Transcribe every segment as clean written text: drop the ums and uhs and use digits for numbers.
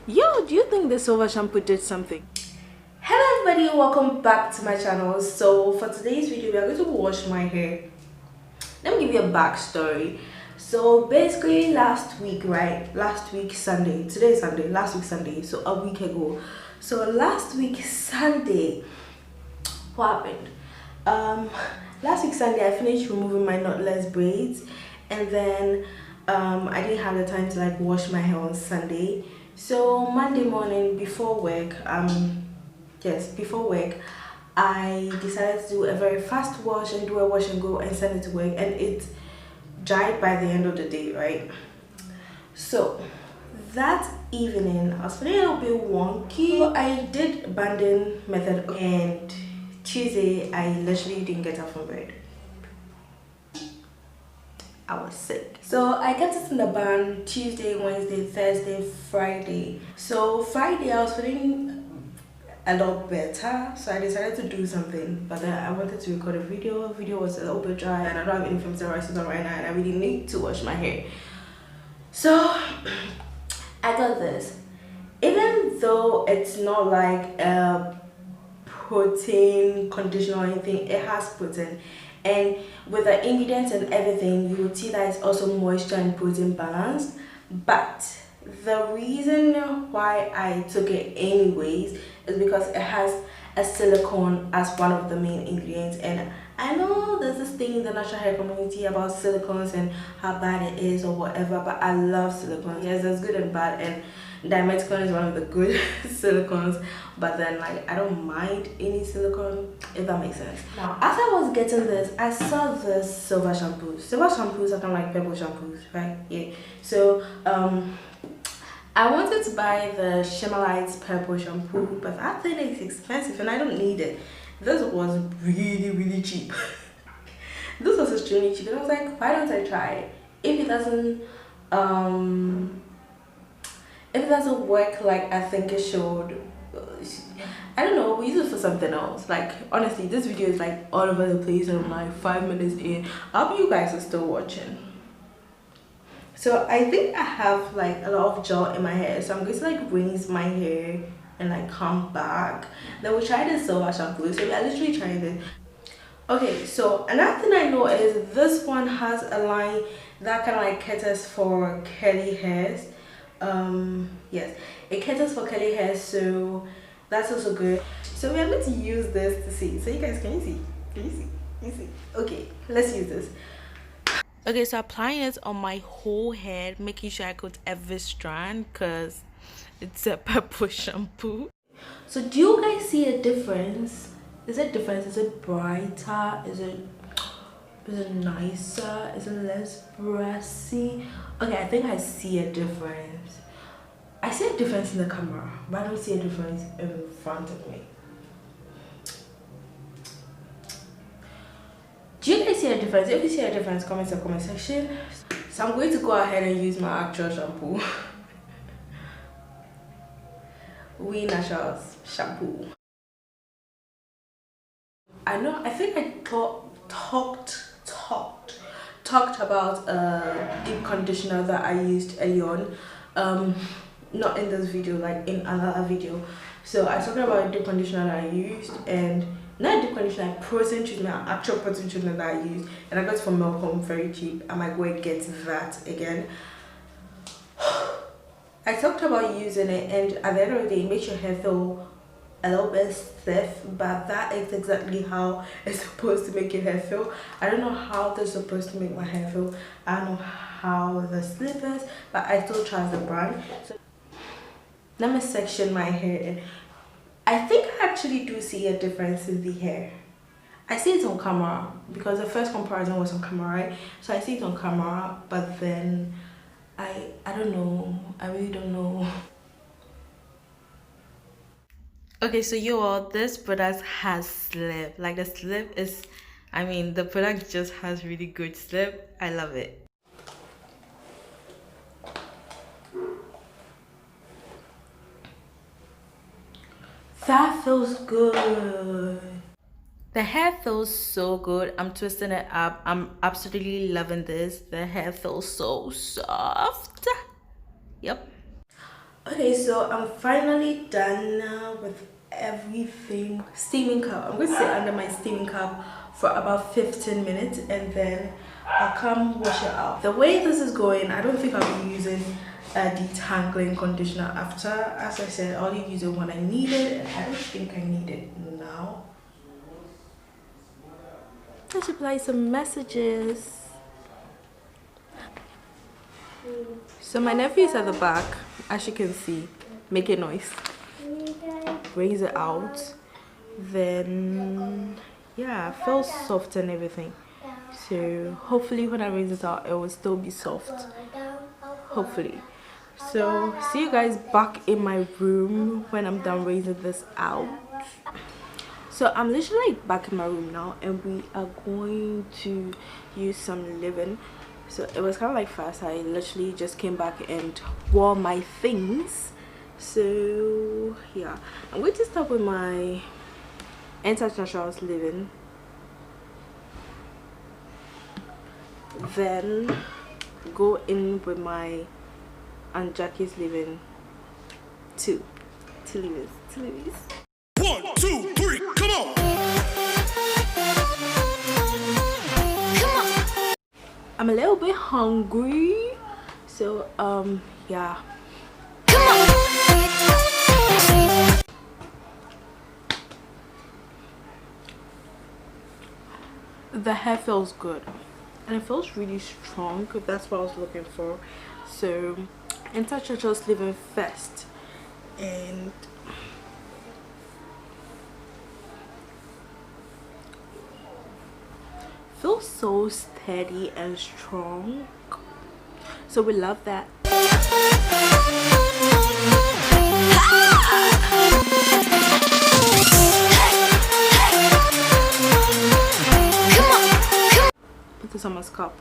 Yo, do you think the silver shampoo did something? Hello everybody, welcome back to my channel. So for today's video we are going to wash my hair. Let me give you a backstory. So basically last week Sunday, today is Sunday, last week Sunday, so a week ago. So last week Sunday, what happened? Last week Sunday I finished removing my knotless braids, and then I didn't have the time to like wash my hair on Sunday. So Monday morning before work, before work, I decided to do a very fast wash and do a wash and go and send it to work, and it dried by the end of the day, right? So that evening I was feeling a little bit wonky. So I did banding method, and Tuesday I literally didn't get up from bed. I was sick. So I kept it in the band Tuesday, Wednesday, Thursday, Friday. So Friday I was feeling a lot better, so I decided to do something, but then I wanted to record a video. The video was a little bit dry and I don't have any films to write on right now, and I really need to wash my hair. So I got this. Even though it's not like a protein conditioner or anything, it has protein, and with the ingredients and everything you will see that it's also moisture and protein balanced. But the reason why I took it anyways is because it has a silicone as one of the main ingredients, and I know there's this thing in the natural hair community about silicones and how bad it is or whatever, but I love silicones. Yes, there's good and bad, and dimethicone is one of the good silicones, but then like I don't mind any silicone, if that makes sense. Now as I was getting this, I saw this silver shampoos. Silver shampoos are kind of like purple shampoos, right? Yeah. So I wanted to buy the Shimmer Lights purple shampoo, but that thing is expensive and I don't need it. This was really cheap. This was extremely cheap, and I was like, why don't I try it? If it doesn't work like I think it should, I don't know, we use it for something else. Like honestly, this video is like all over the place and I'm like 5 minutes in. I hope you guys are still watching. So I think I have like a lot of gel in my hair, so I'm going to like rinse my hair and like come back. Then we try this silver shampoo, so we are literally trying this. Okay, so another thing I know is this one has a line that kind of like caters for curly hairs. Yes, it caters for curly hair, so that's also good. So we are going to use this to see. So you guys, can you see? Okay, let's use this. Okay, so applying it on my whole head, making sure I coat every strand because it's a purple shampoo. So do you guys see a difference? Is it different? Is it brighter? Is it nicer? Is it less brassy? Okay, I think I see a difference. I see a difference in the camera, but I don't see a difference in front of me. Do you guys see a difference? If you see a difference, comment in the comment section. So I'm going to go ahead and use my actual shampoo. We Naturals shampoo. I know, I think I talked about a deep conditioner that I used early on. Not in this video, like in another video. So I was talking about a deep conditioner that I used, and not a deep conditioner, like protein treatment, actual protein treatment that I used, and I got it from Milcom very cheap. I might go and get that again. I talked about using it, and at the end of the day it makes your hair feel a little bit stiff, but that is exactly how it's supposed to make your hair feel. I don't know how they're supposed to make my hair feel. I don't know how the slip is, but I still trust the brand. So let me section my hair in. I think I actually do see a difference in the hair. I see it on camera because the first comparison was on camera, right? So I see it on camera, but then I don't know. I really don't know. Okay, so you all, this product has slip. Like the slip is, I mean, the product just has really good slip. I love it. That feels good. The hair feels so good. I'm twisting it up. I'm absolutely loving this. The hair feels so soft. Yep. Okay, so I'm finally done now with everything. Steaming cup. I'm going to sit under my steaming cup for about 15 minutes and then I'll come wash it out. The way this is going, I don't think I'll be using a detangling conditioner after. As I said, I'll only use it when I need it, and I don't think I need it now. I should play some messages. So my nephew is at the back, as you can see, making noise. Brings it out. Then yeah, it feels soft and everything. So hopefully when I raise it out, it will still be soft. Hopefully. So see you guys back in my room when I'm done raising this out. So I'm literally back in my room now, and we are going to use some leave-in. So it was kind of like fast. I literally just came back and wore my things. So yeah, I'm going to start with my international leave-in, then go in with my and Jackie's leave-in. Two leave-ins. 1, 2, 3, come on! I'm a little bit hungry, so yeah. The hair feels good and it feels really strong. That's what I was looking for. So just leave-in first, and feels so steady and strong, so we love that. Put this on my scalp.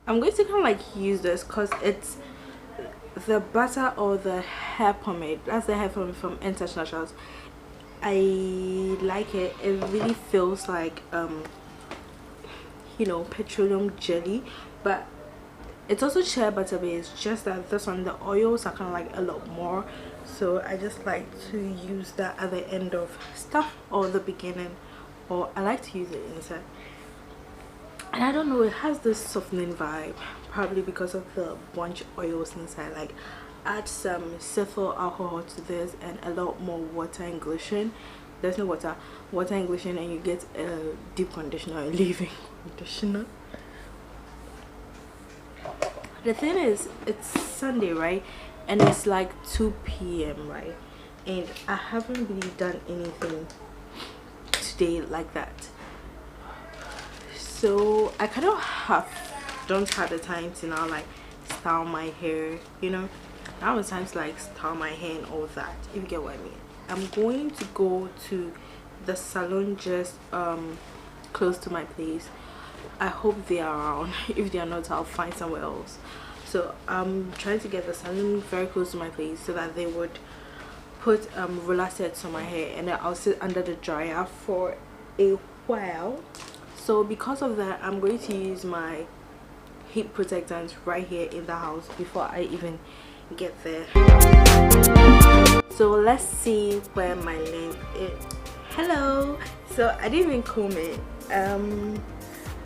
I'm going to kind of like use this because it's the butter or the hair pomade. That's the hair pomade from Internationals. I like it. It really feels like you know, petroleum jelly, but it's also shea butter based, just that this one, the oils are kind of like a lot more, so I just like to use that at the end of stuff or the beginning, or I like to use it inside. And I don't know, it has this softening vibe, probably because of the bunch oils inside. Like, add some cetyl alcohol to this and a lot more water and glycerin. There's no water and glycerin, and you get a deep conditioner, a leave-in conditioner. The thing is, it's Sunday, right? And it's like 2 p.m, right? And I haven't really done anything today like that. So I kind of don't have the time to now like style my hair, you know. Now it's time to like style my hair and all that, if you get what I mean. I'm going to go to the salon just close to my place. I hope they are around. If they are not, I'll find somewhere else. So I'm trying to get the salon very close to my place so that they would put roller sets on my hair, and then I'll sit under the dryer for a while. So because of that, I'm going to use my heat protectant right here in the house before I even get there. So let's see where my length is. Hello. So I didn't even comb it.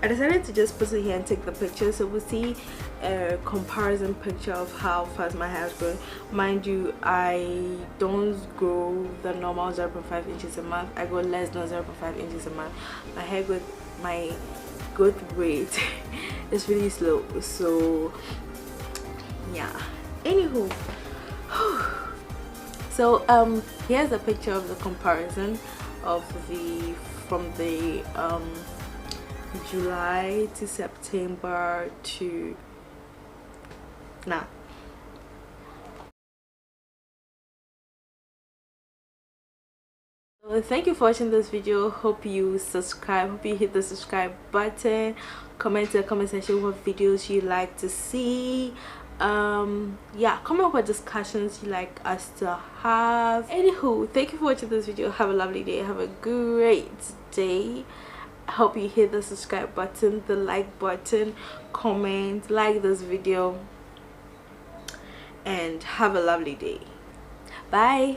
I decided to just put it here and take the picture, so we'll see a comparison picture of how fast my hair is growing. Mind you, I don't grow the normal 0.5 inches a month. I go less than 0.5 inches a month. My hair with my good rate is really slow, so yeah. Anywho, so here's a picture of the comparison of the from the July to September to now. So thank you for watching this video. Hope you subscribe, hope you hit the subscribe button, comment in the comment section what videos you like to see. yeah, comment up what discussions you like us to have. Anywho, thank you for watching this video. Have a lovely day. Have a great day. I hope you hit the subscribe button, the like button, comment, like this video, and have a lovely day. Bye.